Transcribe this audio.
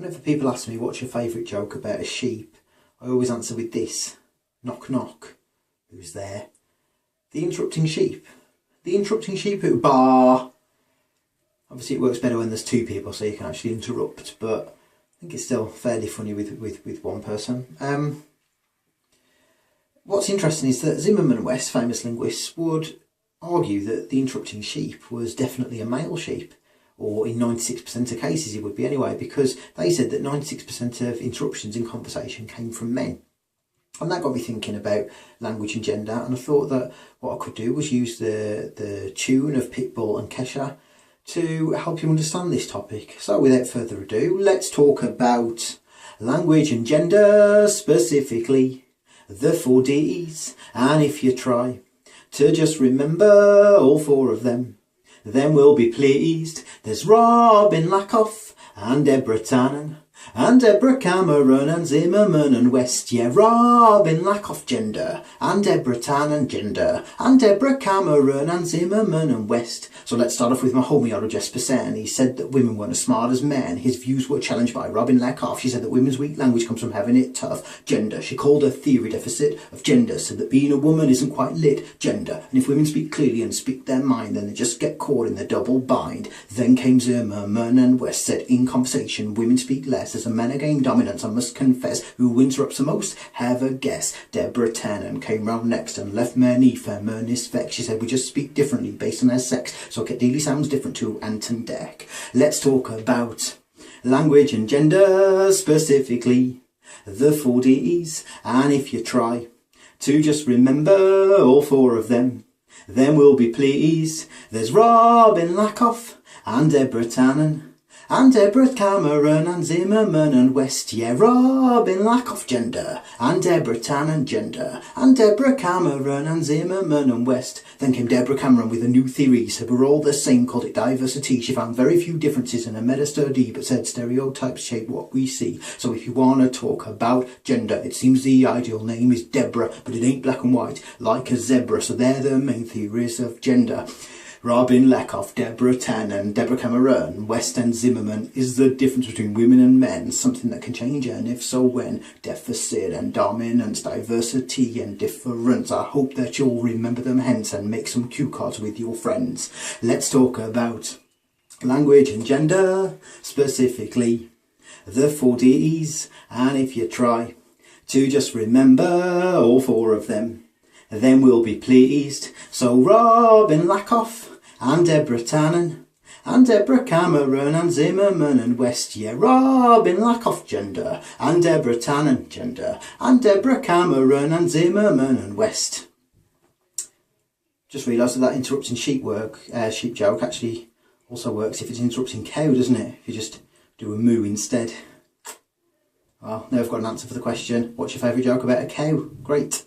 Whenever people ask me what's your favourite joke about a sheep, I always answer with this. Knock knock. Who's there? The interrupting sheep. The interrupting sheep who baa. Obviously it works better when there's two people so you can actually interrupt, but I think it's still fairly funny with one person. What's interesting is that Zimmerman and West, famous linguists, would argue that the interrupting sheep was definitely a male sheep. Or in 96% of cases it would be anyway, because they said that 96% of interruptions in conversation came from men. And that got me thinking about language and gender, and I thought that what I could do was use the tune of Pitbull and Kesha to help you understand this topic. So without further ado, let's talk about language and gender, specifically the 4 Ds. And if you try to just remember all 4 of them, then we'll be pleased. There's Robin Lakoff and Deborah Tannen and Deborah Cameron and Zimmerman and West. Yeah, Robin Lakoff gender and Deborah Tannen gender and Deborah Cameron and Zimmerman and West. So let's start off with my homie Oral Jespersen. He said that women weren't as smart as men. His views were challenged by Robin Lakoff. She said that women's weak language comes from having it tough. Gender. She called her theory deficit of gender, said that being a woman isn't quite lit. Gender. And if women speak clearly and speak their mind, then they just get caught in the double bind. Then came Zimmerman and West, said in conversation women speak less. As a man again dominance, I must confess. Who interrupts the most? Have a guess. Deborah Tannen came round next and left many feminists vexed. She said we just speak differently based on their sex, so it daily sounds different to Ant and Dec. Let's talk about language and gender, specifically the 4 Ds. And if you try to just remember all 4 of them, then we'll be pleased. There's Robin Lakoff and Deborah Tannen and Deborah Cameron and Zimmerman and West. Yeah, Robin Lakoff gender and Deborah Tannen gender and Deborah Cameron and Zimmerman and West. Then came Deborah Cameron with a new theory, said we're all the same, called it diversity. She found very few differences in a meta-study, but said stereotypes shape what we see. So if you want to talk about gender, it seems the ideal name is Deborah, but it ain't black and white like a zebra. So they're the main theories of gender. Robin Lakoff, Deborah Tannen, Deborah Cameron, West and Zimmerman. Is the difference between women and men something that can change, and if so, when? Deficit and dominance, diversity and difference. I hope that you'll remember them hence and make some cue cards with your friends. Let's talk about language and gender, specifically the 4 Ds. And if you try to just remember all 4 of them, then we'll be pleased. So Robin Lakoff and Deborah Tannen and Deborah Cameron and Zimmerman and West. Yeah, Robin Lakoff gender and Deborah Tannen gender and Deborah Cameron and Zimmerman and West. Just realised that interrupting sheep joke actually also works if it's interrupting cow, doesn't it? If you just do a moo instead. Well, now I've got an answer for the question, what's your favourite joke about a cow? Great.